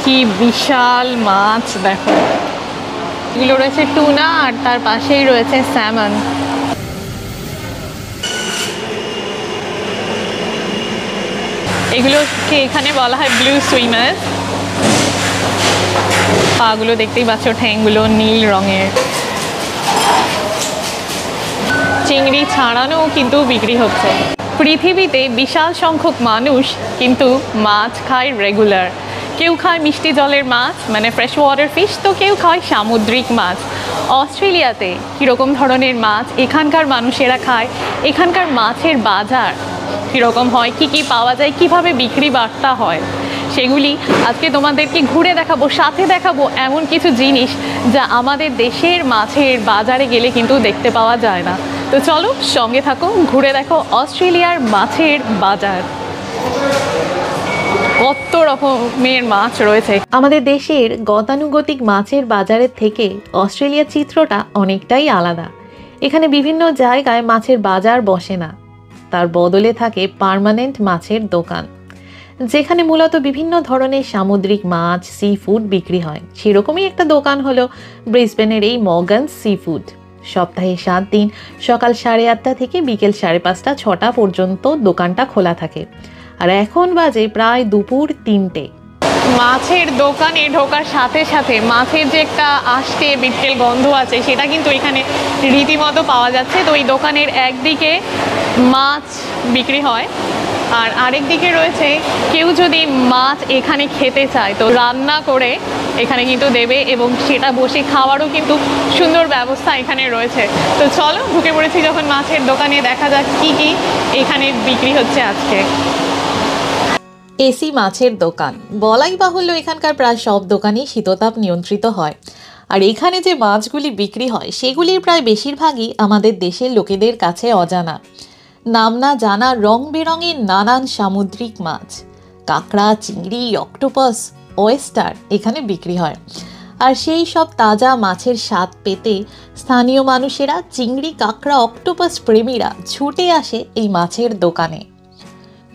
কি বিশাল মাছ দেখো, এগুলো রয়েছে টুনা আর তার পাশেই রয়েছে স্যামন। এগুলোকে এখানে বলা হয় ব্লু সুইমার। পাগুলো দেখতেই পাচ্ছ, ঠ্যাংগুলো নীল রঙের। চিংড়ি ছাড়ানো কিন্তু বিক্রি হচ্ছে। পৃথিবীতে বিশাল সংখ্যক মানুষ কিন্তু মাছ খায় রেগুলার। কেউ খায় মিষ্টি জলের মাছ মানে ফ্রেশ ওয়াটার ফিশ, তো কেউ খায় সামুদ্রিক মাছ। অস্ট্রেলিয়াতে কীরকম ধরনের মাছ এখানকার মানুষেরা খায়, এখানকার মাছের বাজার কীরকম হয়, কি কি পাওয়া যায়, কিভাবে বিক্রি বার্তা হয়, সেগুলি আজকে তোমাদেরকে ঘুরে দেখাবো। সাথে দেখাবো এমন কিছু জিনিস যা আমাদের দেশের মাছের বাজারে গেলে কিন্তু দেখতে পাওয়া যায় না। তো চলো সঙ্গে থাকো, ঘুরে দেখো অস্ট্রেলিয়ার মাছের বাজার। কত রকমের মাছ রয়েছে। আমাদের দেশের গতানুগতিক মাছের বাজারের থেকে অস্ট্রেলিয়ার চিত্রটা অনেকটাই আলাদা। এখানে বিভিন্ন জায়গায় মাছের বাজার বসে না, তার বদলে থাকে পার্মানেন্ট মাছের দোকান, যেখানে মূলত বিভিন্ন ধরনের সামুদ্রিক মাছ, সি ফুড বিক্রি হয়। সেরকমই একটা দোকান হলো ব্রিসবেনের এই মর্গানস সি ফুড। সপ্তাহে 7 দিন সকাল 8:30 থেকে বিকেল 5:30, 6টা পর্যন্ত দোকানটা খোলা থাকে। আর এখন বাজে প্রায় দুপুর 3টে। মাছের দোকানে ঢোকার সাথে সাথে মাছের যে একটা আষ্টে বিটকেল গন্ধ আছে সেটা কিন্তু এখানে রীতিমতো পাওয়া যাচ্ছে। তো এই দোকানের একদিকে মাছ বিক্রি হয় আর আরেক দিকে রয়েছে কেউ যদি মাছ এখানে খেতে চায় তো রান্না করে এখানে কিন্তু দেবে, এবং সেটা বসে খাওয়ারও কিন্তু সুন্দর ব্যবস্থা এখানে রয়েছে। তো চলো ঢুকে পড়েছি যখন মাছের দোকানে, দেখা যাক কি কি এখানে বিক্রি হচ্ছে আজকে। এসি মাছের দোকান, বলাই বাহুল্য এখানকার প্রায় সব দোকানই শীততাপ নিয়ন্ত্রিত হয়। আর এখানে যে মাছগুলি বিক্রি হয় সেগুলির প্রায় বেশিরভাগই আমাদের দেশের লোকেদের কাছে অজানা। নাম না জানা রং বেরঙের নানান সামুদ্রিক মাছ, কাঁকড়া, চিংড়ি, অক্টোপাস, ওয়েস্টার এখানে বিক্রি হয়। আর সেই সব তাজা মাছের স্বাদ পেতে স্থানীয় মানুষেরা, চিংড়ি, কাঁকড়া, অক্টোপাস প্রেমীরা ছুটে আসে এই মাছের দোকানে।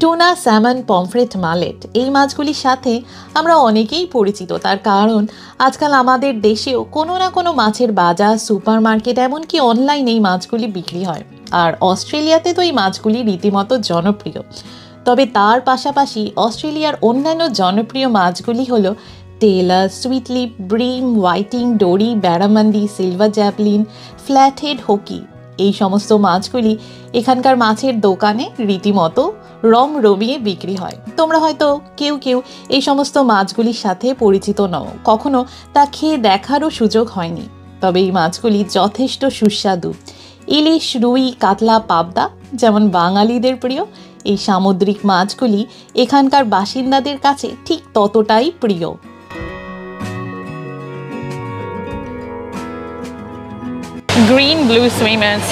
টুনা, স্যামন, পমফ্রেট, মালেট এই মাছগুলির সাথে আমরা অনেকেই পরিচিত। তার কারণ আজকাল আমাদের দেশেও কোনো না কোনো মাছের বাজার, সুপার মার্কেট, এমনকি অনলাইনে এই মাছগুলি বিক্রি হয়। আর অস্ট্রেলিয়াতে তো এই মাছগুলি রীতিমতো জনপ্রিয়। তবে তার পাশাপাশি অস্ট্রেলিয়ার অন্যান্য জনপ্রিয় মাছগুলি হলো টেলার, সুইটলিপ, ব্রিম, হোয়াইটিং, ডোরি, ব্যারামান্ডি, সিলভার জ্যাভলিন, ফ্ল্যাটহেড, হকি এই সমস্ত মাছগুলি এখানকার মাছের দোকানে রীতিমতো রং রমিয়ে বিক্রি হয়। তোমরা হয়তো কেউ কেউ এই সমস্ত মাছগুলির সাথে পরিচিত নও, কখনো তা খেয়ে দেখারও সুযোগ হয়নি। তবে এই মাছগুলি যথেষ্ট সুস্বাদু। ইলিশ, রুই, কাতলা, পাবদা যেমন বাঙালিদের প্রিয়, এই সামুদ্রিক মাছগুলি এখানকার বাসিন্দাদের কাছে ঠিক ততটাই প্রিয়। Green blue swimmers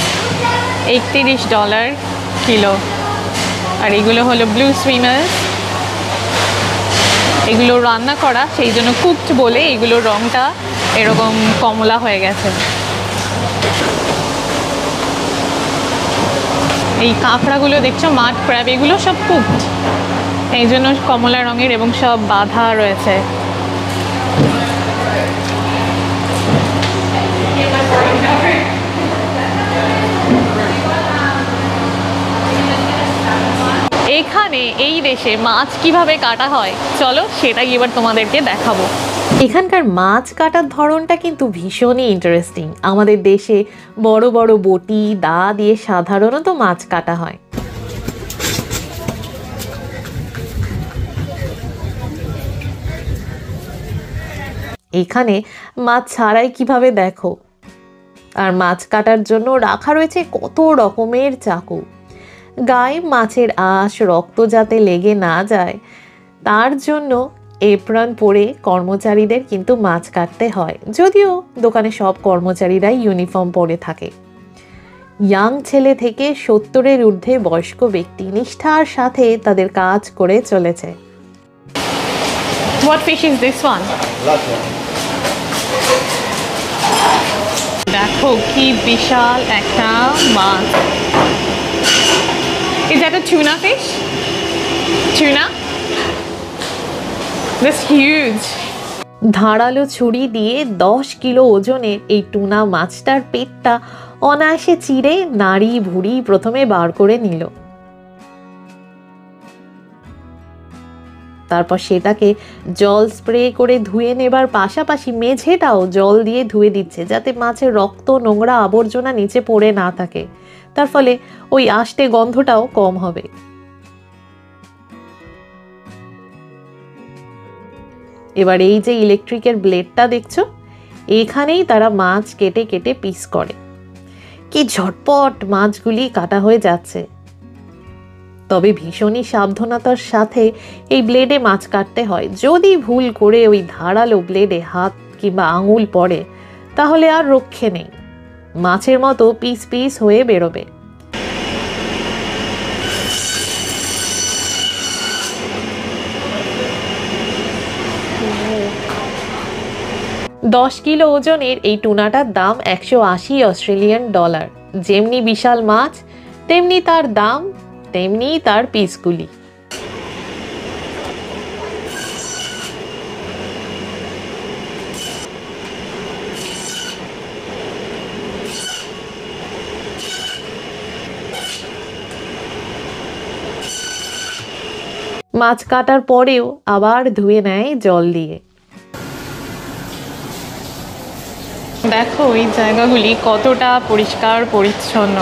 $31 kilo. আর এগুলো হলো ব্লু সুইমার্স, এগুলো রান্না করা, সেই জন্য কুকড বলে এগুলোর রঙটা এরকম কমলা হয়ে গেছে। এই কাঁকড়াগুলো দেখছো, মাড ক্র্যাব, এগুলো সব কুকড, এই জন্য কমলা রঙের এবং সব বাঁধা রয়েছে। এখানে এই দেশে মাছ কিভাবে কাটা হয় চলো সেটাই এবার তোমাদেরকে দেখাবো। এখানকার মাছ কাটার ধরনটা কিন্তু ভীষণই ইন্টারেস্টিং। আমাদের দেশে বড় বড় বটি, দা দিয়ে সাধারণত মাছ কাটা হয়। এখানে মাছ ছাড়াই কিভাবে দেখো। আর মাছ কাটার জন্য রাখা রয়েছে কত রকমের চাকু। গায়ে মাছের আঁশ, রক্ত যাতে লেগে না যায় তার জন্য এপ্রন পরে কর্মচারীদের কিন্তু মাছ কাটতে হয়, যদিও দোকানে সব কর্মচারীরাই ইউনিফর্ম পরে থাকে। ইয়াং ছেলে থেকে 70-এর ঊর্ধ্বে বয়স্ক ব্যক্তি নিষ্ঠার সাথে তাদের কাজ করে চলেছে। What fish is this one? দেখো কি বিশাল একটা মাছ। Is that a tuna fish? Tuna? That's huge. ধারালো ছুরি দিয়ে 10 কিলো ওজনের এই টুনা মাছটার পেটটা অনায়াসে চিরে নাড়ি ভুড়ি প্রথমে বার করে নিল। তারপর সেটাকে জল স্প্রে করে ধুয়ে নেবার পাশাপাশি মেঝেটাও জল দিয়ে ধুয়ে দিচ্ছে, যাতে মাছের রক্ত নোংরা আবর্জনা নিচে পড়ে না থাকে। তার ফলে ওই আষ্টে গন্ধটাও কম হবে। এবার এই যে ইলেকট্রিকের ব্লেডটা দেখছো, এখানেই তারা মাছ কেটে কেটে পিস করে। কি ঝটপট মাছগুলি কাটা হয়ে যাচ্ছে। তবে ভীষণই সাবধানতার সাথে এই ব্লেডে মাছ কাটতে হয়। যদি ভুল করে ওই ধারালো ব্লেডে হাত কিংবা আঙুল পড়ে তাহলে আর রক্ষে নেই, মাছের মতো পিস পিস হয়ে বেরোবে। 10 কিলো ওজনের এই টুনাটার দাম 180 অস্ট্রেলিয়ান ডলার। যেমনি বিশাল মাছ তেমনি তার দাম, তেমনি তার পিসগুলি। মাছ কাটার পরেও আবার ধুয়ে নেয় জল দিয়ে। দেখো এই জায়গাগুলি কতটা পরিষ্কার পরিচ্ছন্ন,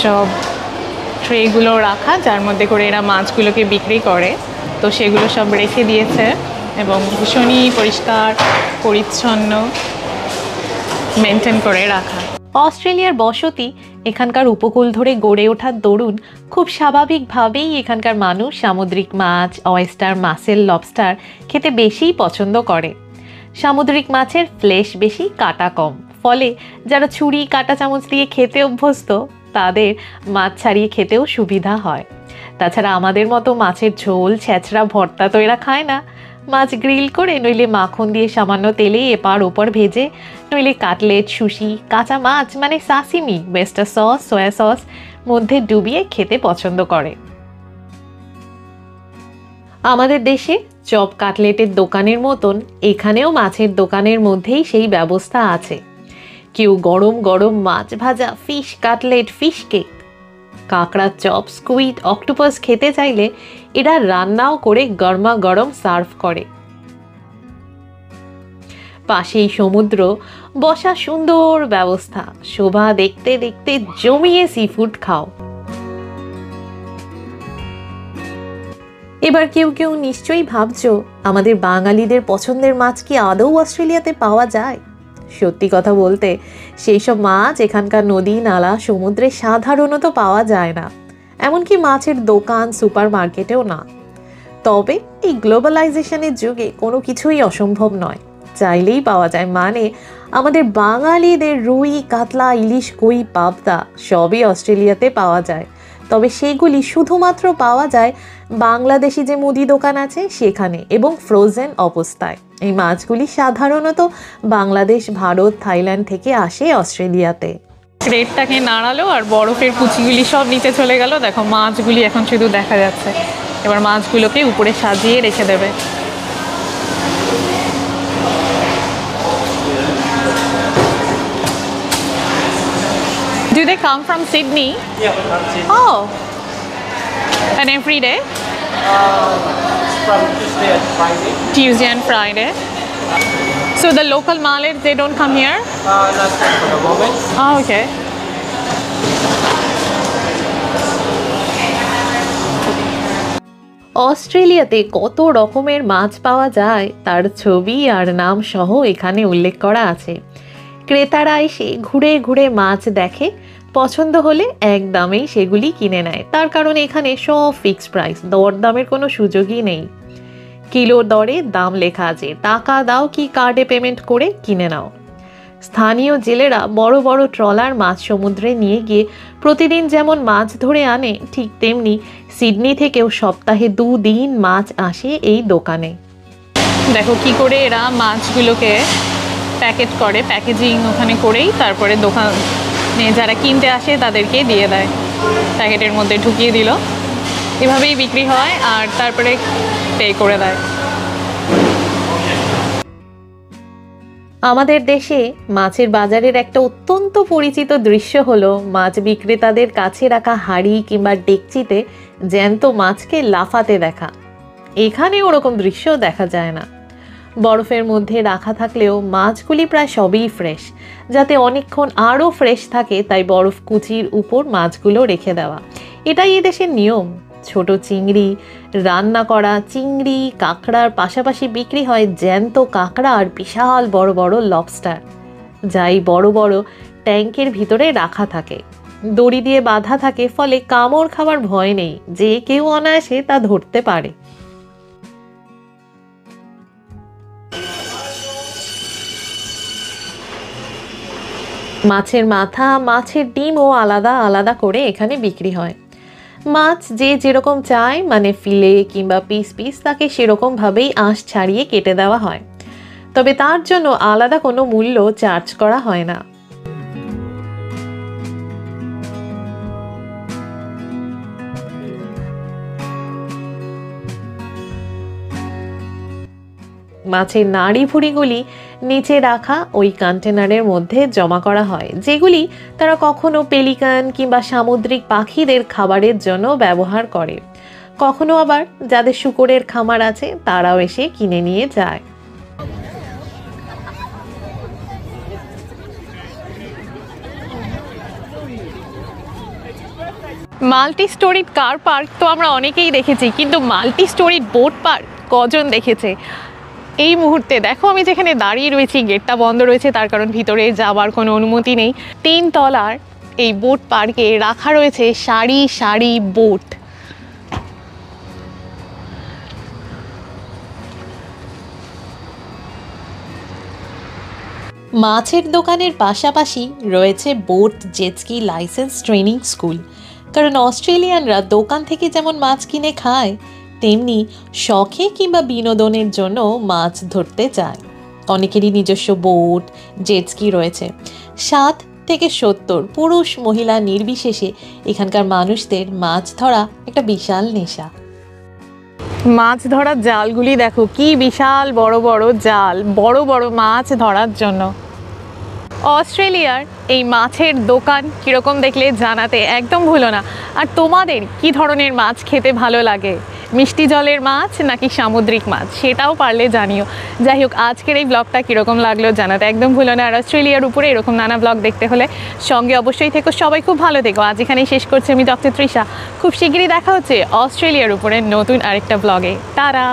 সব ট্রেগুলো রাখা যার মধ্যে করে এরা মাছগুলোকে বিক্রি করে, তো সেগুলো সব রেখে দিয়েছে এবং ভীষণই পরিষ্কার পরিচ্ছন্ন মেনটেন করে রাখা। অস্ট্রেলিয়ার বসতি এখানকার উপকূল ধরে গড়ে ওঠার দরুন খুব স্বাভাবিকভাবেই এখানকার মানুষ সামুদ্রিক মাছ, অয়েস্টার, মাছেল, লবস্টার খেতে বেশিই পছন্দ করে। সামুদ্রিক মাছের ফ্লেশ বেশি, কাটা কম, ফলে যারা ছুরি কাঁটা চামচ দিয়ে খেতে অভ্যস্ত তাদের মাছ ছাড়িয়ে খেতেও সুবিধা হয়। তাছাড়া আমাদের মতো মাছের ঝোল, ছেঁচড়া, ভর্তা তো এরা খায় না। মাছ গ্রিল করে, নইলে মাখন দিয়ে সামান্য তেলে এপার ওপর ভেজে, নইলে কাটলেট, সুশি, কাঁচা মাছ মানে সাসিমি, ওয়েস্টার সস, সয়া সস মধ্যে ডুবিয়ে খেতে পছন্দ করে। আমাদের দেশে চপ কাটলেটের দোকানের মতন এখানেও মাছের দোকানের মধ্যেই সেই ব্যবস্থা আছে। কেউ গরম গরম মাছ ভাজা, ফিশ কাটলেট, ফিশ কেক, কাঁকড়ার চপ, স্কুইড, অক্টোপাস খেতে চাইলে এরা রান্নাও করে গরমা গরম সার্ভ করে। পাশেই সমুদ্র, বসা সুন্দর ব্যবস্থা, শোভা দেখতে দেখতে জমিয়ে সি ফুড খাও। এবার কেউ কেউ নিশ্চয়ই ভাবছো আমাদের বাঙালিদের পছন্দের মাছ কি আদৌ অস্ট্রেলিয়াতে পাওয়া যায়? সত্যি কথা বলতে সেই সব মাছ এখানকার নদী, নালা, সমুদ্রে সাধারণত পাওয়া যায় না, এমনকি মাছের দোকান, সুপার মার্কেটেও না। তবে এই গ্লোবালাইজেশনের যুগে কোনো কিছুই অসম্ভব নয়, চাইলেই পাওয়া যায়। মানে আমাদের বাঙালিদের রুই, কাতলা, ইলিশ, কই, পাবদা সবই অস্ট্রেলিয়াতে পাওয়া যায়। তবে সেগুলি শুধুমাত্র পাওয়া যায় বাংলাদেশি যে মুদি দোকান আছে সেখানে, এবং ফ্রোজেন অবস্থায়। এই মাছগুলি সাধারণত বাংলাদেশ, ভারত, থাইল্যান্ড থেকে আসে অস্ট্রেলিয়াতে। ক্রেটটাকে নাড়ালো আর বরফের কুচিগুলি সব নিচে চলে গেল। দেখো মাছগুলি এখন শুধু দেখা যাচ্ছে। এবার মাছগুলোকে উপরে সাজিয়ে রেখে দেবে। Do they come from Sydney? Yeah, from Sydney. Oh, and every day? From Tuesday and Friday. Tuesday and Friday. So the local marlets, they don't come here? Not for the moment. Oh, okay. অস্ট্রেলিয়াতে কত রকমের মাছ পাওয়া যায় তার ছবি আর নাম সহ এখানে উল্লেখ করা আছে। ক্রেতারা এসে ঘুরে ঘুরে মাছ দেখে, পছন্দ হলে এক দামেই সেগুলি কিনে নেয়। তার কারণ এখানে সব ফিক্সড প্রাইস, দরদামের কোনো সুযোগই নেই। কিলো দরে দাম লেখা আছে, টাকা দাও কি কার্ডে পেমেন্ট করে কিনে নাও। স্থানীয় জেলেরা বড় বড় ট্রলার মাছ সমুদ্রে নিয়ে গিয়ে প্রতিদিন যেমন মাছ ধরে আনে, ঠিক তেমনি সিডনি থেকেও সপ্তাহে 2 দিন মাছ আসে এই দোকানে। দেখো কি করে এরা মাছগুলোকে প্যাকেট করে, প্যাকেজিং ওখানে করেই তারপরে দোকানে যারা কিনতে আসে তাদেরকে দিয়ে দেয়। প্যাকেটের মধ্যে ঢুকিয়ে দিল, এভাবেই বিক্রি হয় আর তারপরে পে করে দেয়। আমাদের দেশে মাছের বাজারের একটা অত্যন্ত পরিচিত দৃশ্য হলো মাছ বিক্রেতাদের কাছে রাখা হাঁড়ি কিংবা ডেকচিতে জ্যান্ত মাছকে লাফাতে দেখা। এখানে ওরকম দৃশ্য দেখা যায় না। বরফের মধ্যে রাখা থাকলেও মাছগুলি প্রায় সবই ফ্রেশ। যাতে অনেকক্ষণ আরও ফ্রেশ থাকে তাই বরফ কুচির উপর মাছগুলো রেখে দেওয়া, এটাই এদেশের নিয়ম। ছোট চিংড়ি, রান্না করা চিংড়ি, কাঁকড়ার পাশাপাশি বিক্রি হয় জ্যান্ত কাঁকড়া আর বিশাল বড় বড় লবস্টার, যাই বড় বড় ট্যাঙ্কের ভিতরে রাখা থাকে। দড়ি দিয়ে বাঁধা থাকে, ফলে কামড় খাবার ভয় নেই, যে কেউ অনায়াসে তা ধরতে পারে। মাছের মাথা, মাছের ডিমও আলাদা আলাদা করে এখানে বিক্রি হয়। মাছ যে যেরকম চায়, মানে ফিলে কিংবা পিস পিস, তাকে সেরকমভাবেই আঁশ ছাড়িয়ে কেটে দেওয়া হয়। তবে তার জন্য আলাদা কোনো মূল্য চার্জ করা হয় না। মাছের নাড়ি ভুড়িগুলি নিচে রাখা ওই কন্টেনারের মধ্যে জমা করা হয়, যেগুলি তারা কখনো পেলিকান কিংবা সামুদ্রিক পাখিদের খাবারের জন্য ব্যবহার করে। কখনো আবার যাদের শূকরের খামার আছে তারাও এসে কিনে নিয়ে যায়। মাল্টি স্টোরিড কার পার্ক তো আমরা অনেকেই দেখেছি, কিন্তু মাল্টি স্টোরিড বোট পার্ক কজন দেখেছে? এই মুহূর্তে দেখো আমি যেখানে দাঁড়িয়ে রয়েছি, গেটটা বন্ধ রয়েছে, তার কারণ ভিতরে যাবার কোনো অনুমতি নেই। 3 তলার এই বোট পার্কে রাখা রয়েছে সারি সারি বোট। মাছের দোকানের পাশাপাশি রয়েছে boat jet ski licence training school. কারণ অস্ট্রেলিয়ানরা দোকান থেকে যেমন মাছ কিনে খায়, তেমনি শখে কিংবা বিনোদনের জন্য মাছ ধরতে চায়। অনেকেরই নিজস্ব বোট, জেটস্কি রয়েছে। 7 থেকে 70 পুরুষ মহিলা নির্বিশেষে এখানকার মানুষদের মাছ ধরা একটা বিশাল নেশা। মাছ ধরার জালগুলি দেখো, কি বিশাল বড় বড় জাল, বড় বড় মাছ ধরার জন্য। অস্ট্রেলিয়ার এই মাছের দোকান কীরকম দেখলে জানাতে একদম ভুলো না। আর তোমাদের কি ধরনের মাছ খেতে ভালো লাগে? মিষ্টি জলের মাছ নাকি সামুদ্রিক মাছ, সেটাও পারলে জানিও। যাই হোক, আজকের এই ব্লগটা কীরকম লাগলো জানাতে একদম ভুলো না। আর অস্ট্রেলিয়ার উপরে এরকম নানা ব্লগ দেখতে হলে সঙ্গে অবশ্যই থেকো। সবাই খুব ভালো থেকো। আজ এখানেই শেষ করছি আমি, ডক্টর তৃষা। খুব শিগগিরই দেখা হচ্ছে অস্ট্রেলিয়ার উপরে নতুন আরেকটা ব্লগে। তারা।